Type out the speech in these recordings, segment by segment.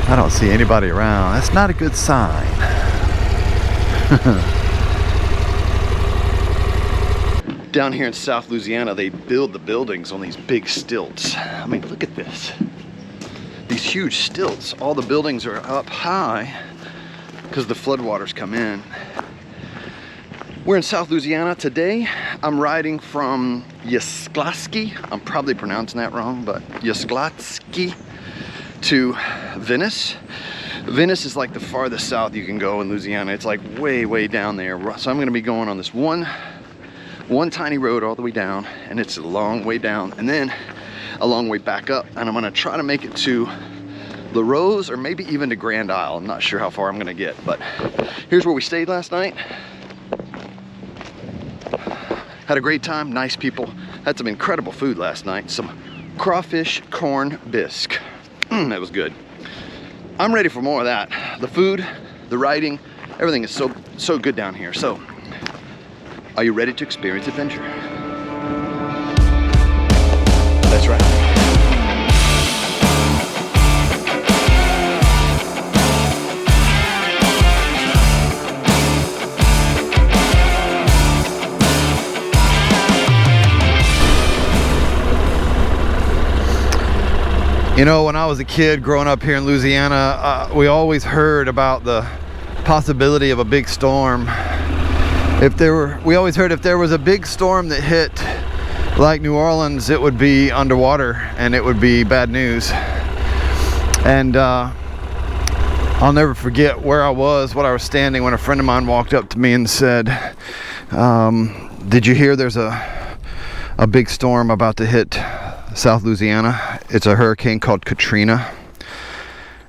I don't see anybody around. That's not a good sign. Down here in South Louisiana, they build the buildings on these big stilts. I mean, look at this. These huge stilts. All the buildings are up high because the floodwaters come in. We're in South Louisiana today. I'm riding from Ysklatski. I'm probably pronouncing that wrong, but Ysklatski to Venice. Venice is like the farthest south you can go in Louisiana. It's like way, way down there. So I'm gonna be going on this one tiny road all the way down, and it's a long way down, and then a long way back up, and I'm gonna try to make it to La Rose or maybe even to Grand Isle. I'm not sure how far I'm gonna get, but here's where we stayed last night. Had a great time, nice people. Had some incredible food last night. Some crawfish corn bisque. That was good. I'm ready for more of that. The food, the riding, everything is so good down here. So, are you ready to experience adventure? That's right. You know, when I was a kid growing up here in Louisiana, we always heard about the possibility of a big storm. We always heard if there was a big storm that hit like New Orleans, it would be underwater and it would be bad news. And I'll never forget where I was, what I was standing when a friend of mine walked up to me and said, did you hear there's a big storm about to hit South Louisiana? It's a hurricane called Katrina.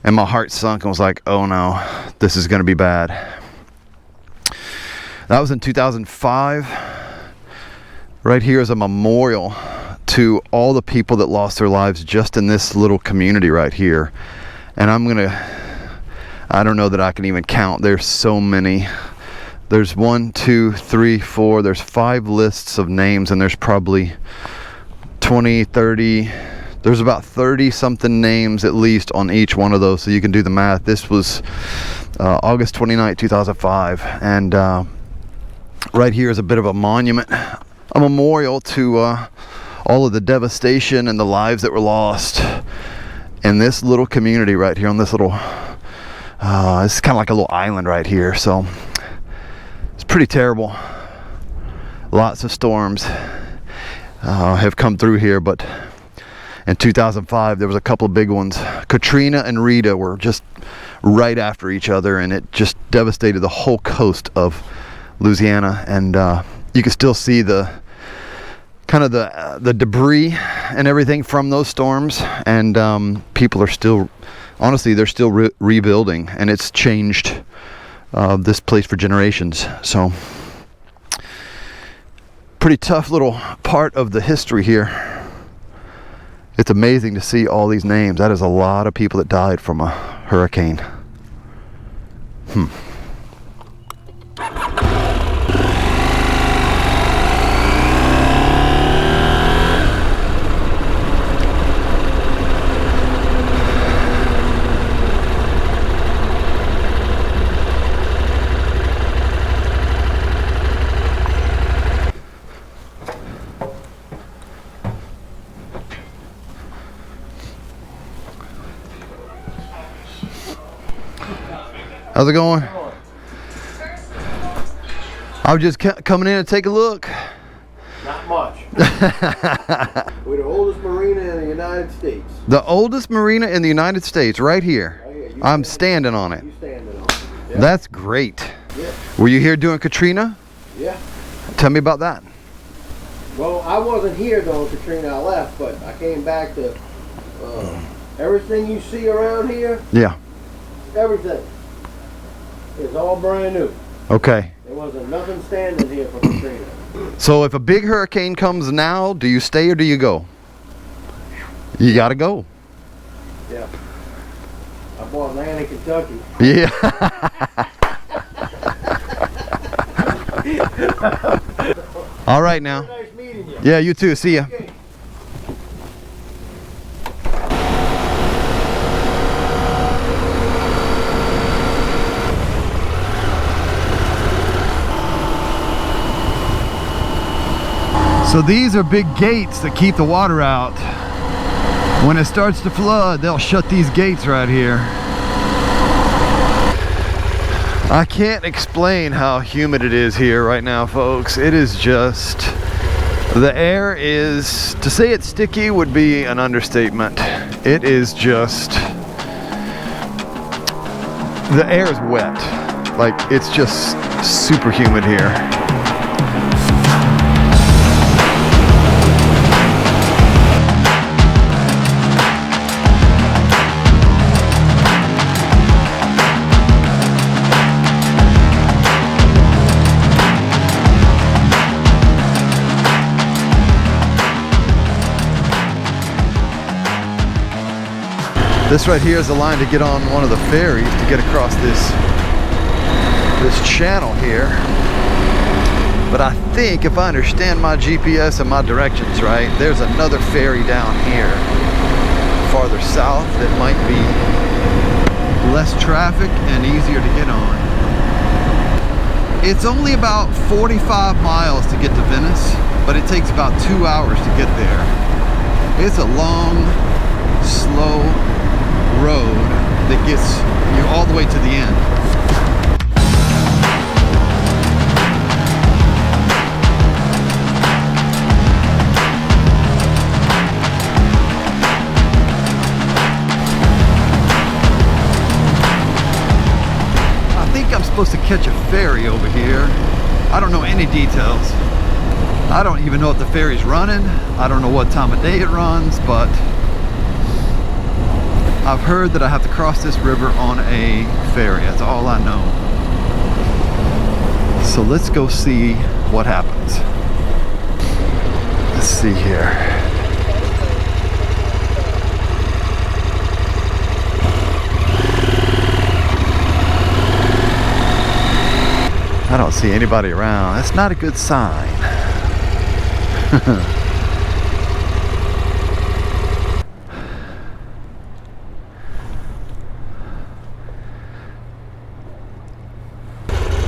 And my heart sunk and was like, oh no, this is gonna be bad. That was in 2005. Right here is a memorial to all the people that lost their lives just in this little community right here. And I don't know that I can even count. There's so many. There's 1, 2, 3, 4. There's 5 lists of names, and there's probably 20, 30. There's about 30 something names at least on each one of those, so you can do the math. This was August 29, 2005, and right here is a bit of a monument, a memorial to all of the devastation and the lives that were lost in this little community right here on this little, it's kind of like a little island right here. So it's pretty terrible. Lots of storms have come through here, but in 2005 there was a couple of big ones. Katrina and Rita were just right after each other, and it just devastated the whole coast of Louisiana. And you can still see the kind of the debris and everything from those storms, and people are still, honestly, they're still rebuilding, and it's changed this place for generations. So pretty tough little part of the history here. It's amazing to see all these names. That is a lot of people that died from a hurricane. How's it going? I was just coming in to take a look. Not much. We're the oldest marina in the United States. The oldest marina in the United States, right here. Right here. I'm standing on it. You standing on it. Yeah. That's great. Yeah. Were you here doing Katrina? Yeah. Tell me about that. Well, I wasn't here though, Katrina. I left, but I came back to everything you see around here. Yeah. Everything. It's all brand new. Okay. There wasn't nothing standing here for Katrina. So if a big hurricane comes now, do you stay or do you go? You gotta go. Yeah. I bought land in Kentucky. Yeah. All right now. Nice meeting you. Yeah, you too. See ya. Okay. So these are big gates that keep the water out. When it starts to flood, they'll shut these gates right here. I can't explain how humid it is here right now, folks. It is just, the air is, to say it's sticky would be an understatement. It is just, the air is wet. Like, it's just super humid here. This right here is the line to get on one of the ferries to get across this channel here. But I think if I understand my GPS and my directions right, there's another ferry down here farther south that might be less traffic and easier to get on. It's only about 45 miles to get to Venice, but it takes about 2 hours to get there. It's a long, slow road that gets you all the way to the end. I think I'm supposed to catch a ferry over here. I don't know any details. I don't even know if the ferry's running. I don't know what time of day it runs, but I've heard that I have to cross this river on a ferry. That's all I know. So let's go see what happens. Let's see here. I don't see anybody around. That's not a good sign.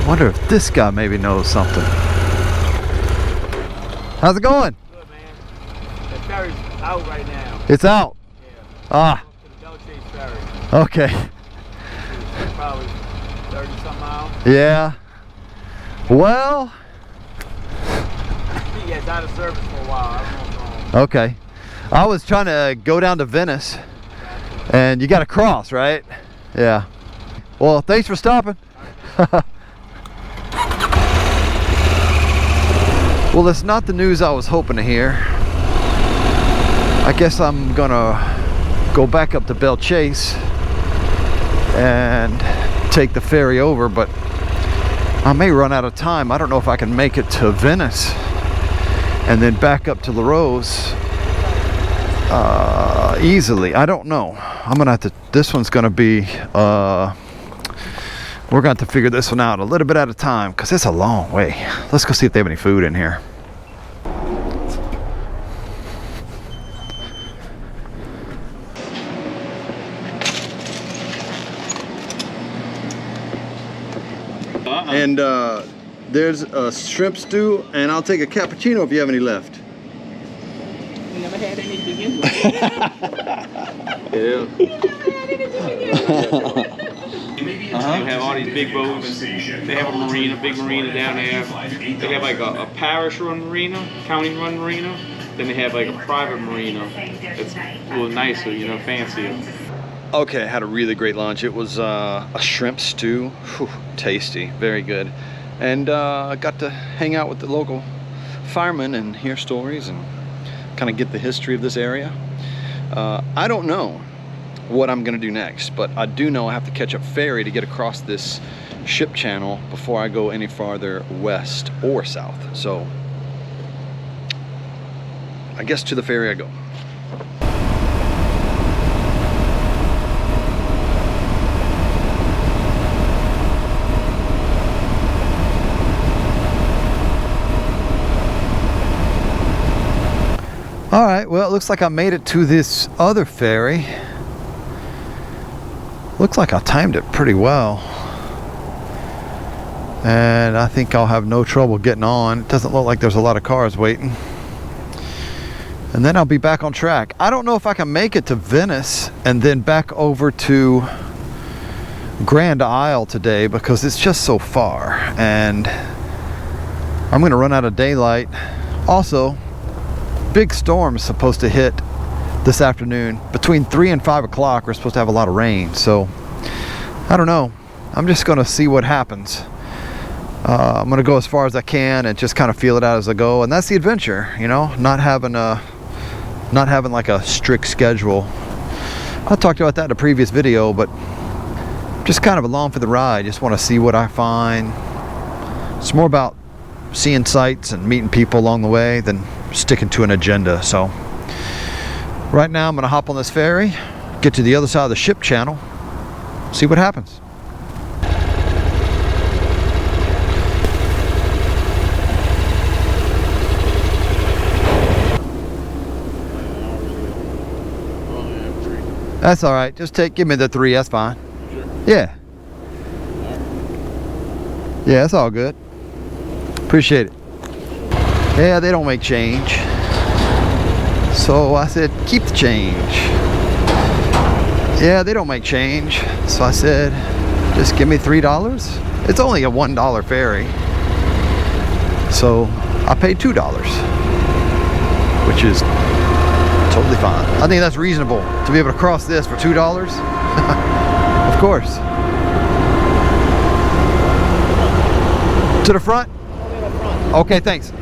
Wonder if this guy maybe knows something. How's it going? Good, man. The ferry's out right now. It's out? Yeah. Ah. To the Delicacies Ferry. Okay. It's probably 30-some miles. Yeah. Well. Yeah, it's out of service for a while. I don't know what's wrong. Okay. I was trying to go down to Venice. And you got to cross, right? Yeah. Well, thanks for stopping. Well, it's not the news I was hoping to hear. I guess I'm gonna go back up to Belle Chase and take the ferry over, but I may run out of time. I don't know if I can make it to Venice and then back up to La Rose easily. I don't know. I'm gonna have to, this one's gonna be we're going to have to figure this one out a little bit at a time because it's a long way. Let's go see if they have any food in here. And there's a shrimp stew, and I'll take a cappuccino if you have any left. We never had anything in Yeah. They have all these big boats. They have a marina, big marina down there. They have like a parish run marina, county run marina. Then they have like a private marina. It's a little nicer, you know, fancier. Okay, I had a really great lunch. It was a shrimp stew. Whew, tasty, very good. And I got to hang out with the local firemen and hear stories and kind of get the history of this area. I don't know what I'm gonna do next, but I do know I have to catch a ferry to get across this ship channel before I go any farther west or south. So I guess to the ferry I go. All right, well, it looks like I made it to this other ferry. Looks like I timed it pretty well. And I think I'll have no trouble getting on. It doesn't look like there's a lot of cars waiting. And then I'll be back on track. I don't know if I can make it to Venice and then back over to Grand Isle today because it's just so far. And I'm going to run out of daylight. Also, big storm is supposed to hit this afternoon. Between 3 and 5 o'clock, we're supposed to have a lot of rain. So, I don't know. I'm just going to see what happens. I'm going to go as far as I can and just kind of feel it out as I go. And that's the adventure, you know, not having like a strict schedule. I talked about that in a previous video, but just kind of along for the ride. Just want to see what I find. It's more about seeing sights and meeting people along the way than sticking to an agenda. So right now I'm going to hop on this ferry, get to the other side of the ship channel, see what happens. That's all right. Just give me the 3. That's fine. Sure. Yeah. Yeah, it's all good. Appreciate it. Yeah, they don't make change. So I said, keep the change. Yeah, they don't make change. So I said, just give me $3. It's only a $1 ferry. So I paid $2, which is totally fine. I think that's reasonable to be able to cross this for $2. Of course. To the front? Okay, thanks.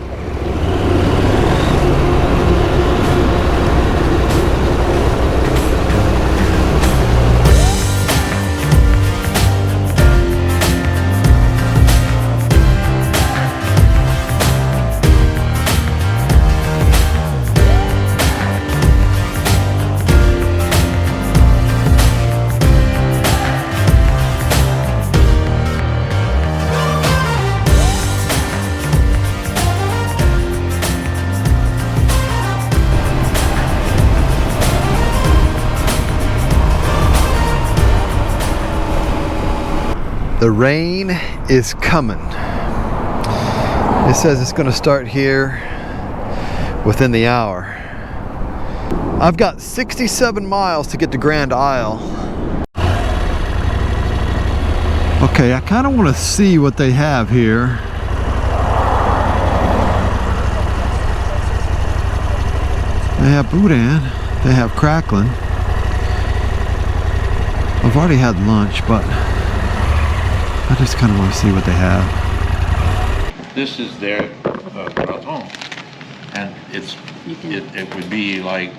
The rain is coming. It says it's going to start here within the hour. I've got 67 miles to get to Grand Isle. Okay, I kind of want to see what they have here. They have boudin, they have crackling. I've already had lunch, but I just kind of want to see what they have. This is their gratin, and it would be like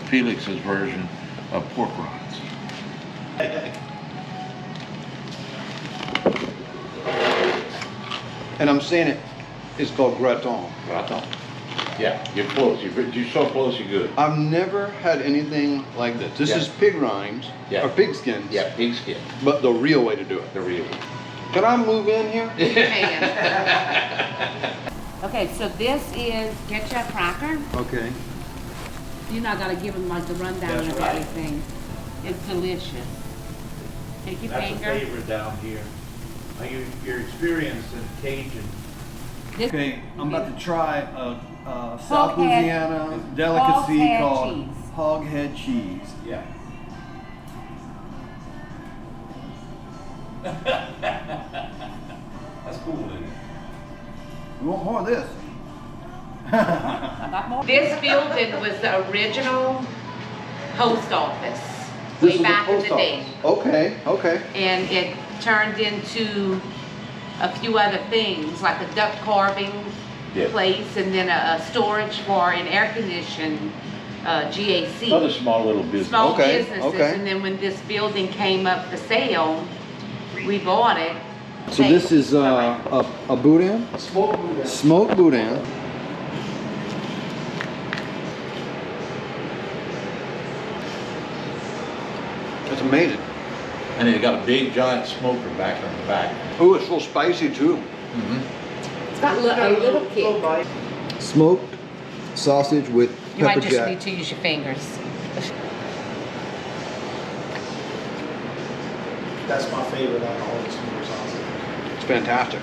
Felix's version of pork rinds. And I'm saying it, it's called gratin. Gratin. Yeah, you're close. You're so close, you're good. I've never had anything like this. This is pig rinds, or pig skins. Yeah, pig skin. But the real way to do it. The real one. Can I move in here? Okay, so this is ketchup cracker. Okay. You're not gonna give them like the rundown That's of right. everything. It's delicious. Take your That's finger. a favorite down here. You're experienced in Cajun. This- Okay, I'm about to try a South Hog head- Louisiana delicacy hog head called cheese. hog head cheese. Yeah. That's cool, isn't it? We want more of this. I got more. This building was the original post office This way is the back in post the day. office. Okay, okay. And it turned into a few other things, like a duck carving Yeah. place, and then a storage for an air conditioned GAC. Another small little business. Small Okay, businesses, okay. and then when this building came up for sale, we bought it. So this is a boudin? Smoked boudin. Smoked boudin. That's amazing. And they got a big giant smoker back on the back. Oh, it's so spicy too. It's got a little kick. Smoked sausage with You might pepper just jack. need to use your fingers. That's my favorite out of all the smoker sausage. It's fantastic.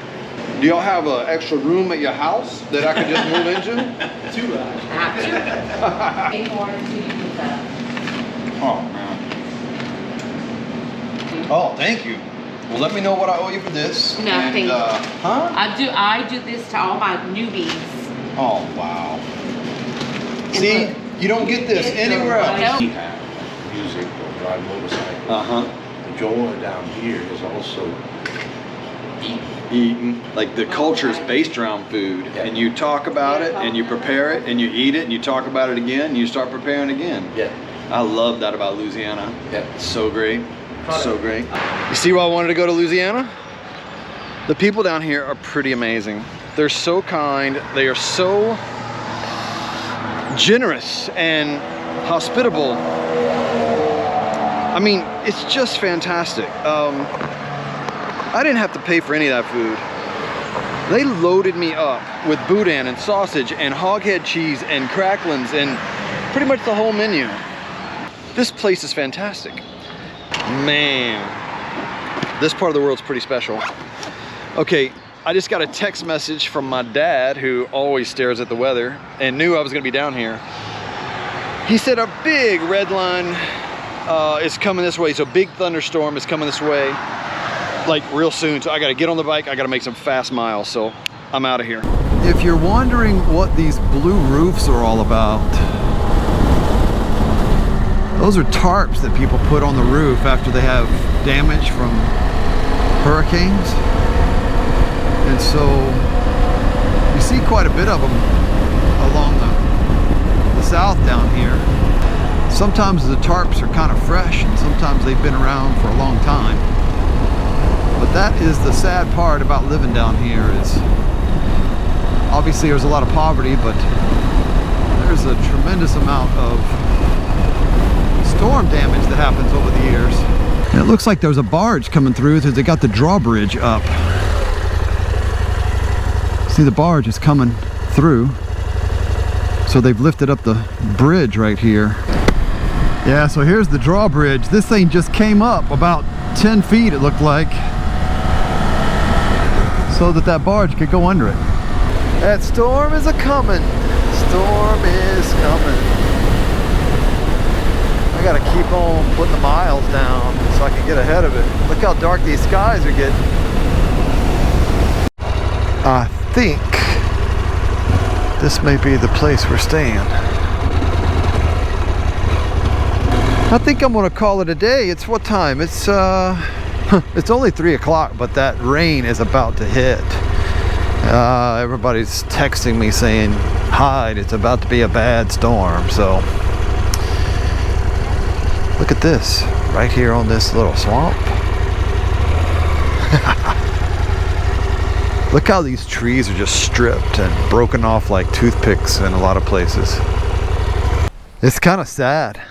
Do y'all have an extra room at your house that I could just move into? Oh, man. Oh, thank you. Well, let me know what I owe you for this. Nothing. And, huh? I do this to all my newbies. Oh, wow. See, you don't get this anywhere else. We have music or drive motorcycles. Uh-huh. The joy down here is also Eating. Like the culture is based around food, and you talk about it, and you prepare it, and you eat it, and you talk about it again, and you start preparing again. Yeah. I love that about Louisiana. Yeah. It's so great. So great. You see why I wanted to go to Louisiana? The people down here are pretty amazing. They're so kind. They are so generous and hospitable. I mean, it's just fantastic. I didn't have to pay for any of that food. They loaded me up with boudin and sausage and hoghead cheese and cracklins and pretty much the whole menu. This place is fantastic. Man, this part of the world's pretty special. Okay, I just got a text message from my dad, who always stares at the weather and knew I was gonna be down here. He said a big red line is coming this way, so a big thunderstorm is coming this way, like real soon. So I gotta get on the bike, I gotta make some fast miles, so I'm out of here. If you're wondering what these blue roofs are all about, those are tarps that people put on the roof after they have damage from hurricanes. And so you see quite a bit of them along the south down here. Sometimes the tarps are kind of fresh, and sometimes they've been around for a long time. But that is the sad part about living down here, is obviously there's a lot of poverty, but there's a tremendous amount of storm damage that happens over the years. And it looks like there's a barge coming through because they got the drawbridge up. See, the barge is coming through. So they've lifted up the bridge right here. Yeah, so here's the drawbridge. This thing just came up about 10 feet, it looked like, so that barge could go under it. That storm is a-coming. Storm is coming. I gotta keep on putting the miles down so I can get ahead of it. Look how dark these skies are getting. I think this may be the place we're staying. I think I'm gonna call it a day. It's what time? It's it's only 3 o'clock, but that rain is about to hit. Everybody's texting me saying, hide, it's about to be a bad storm. So look at this, right here on this little swamp. Look how these trees are just stripped and broken off like toothpicks in a lot of places. It's kind of sad.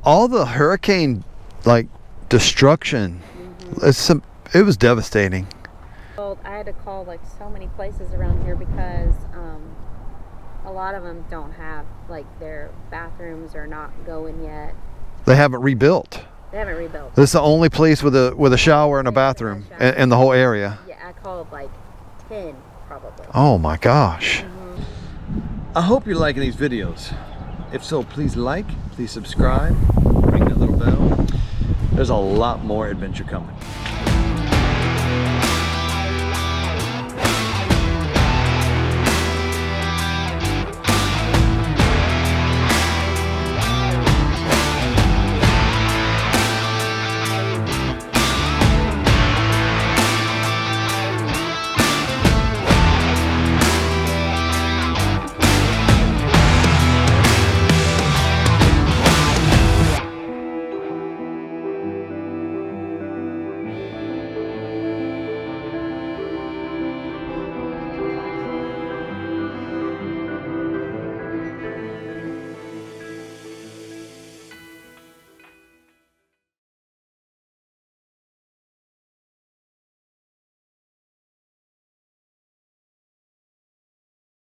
All the hurricane like destruction, it was devastating. Well, I had to call like so many places around here because a lot of them don't have, like, their bathrooms are not going yet. They haven't rebuilt. They haven't rebuilt. This is the only place with a shower and a bathroom in the whole area. Yeah, I called like 10 probably. Oh my gosh. I hope you're liking these videos. If so, please like, please subscribe, ring that little bell. There's a lot more adventure coming.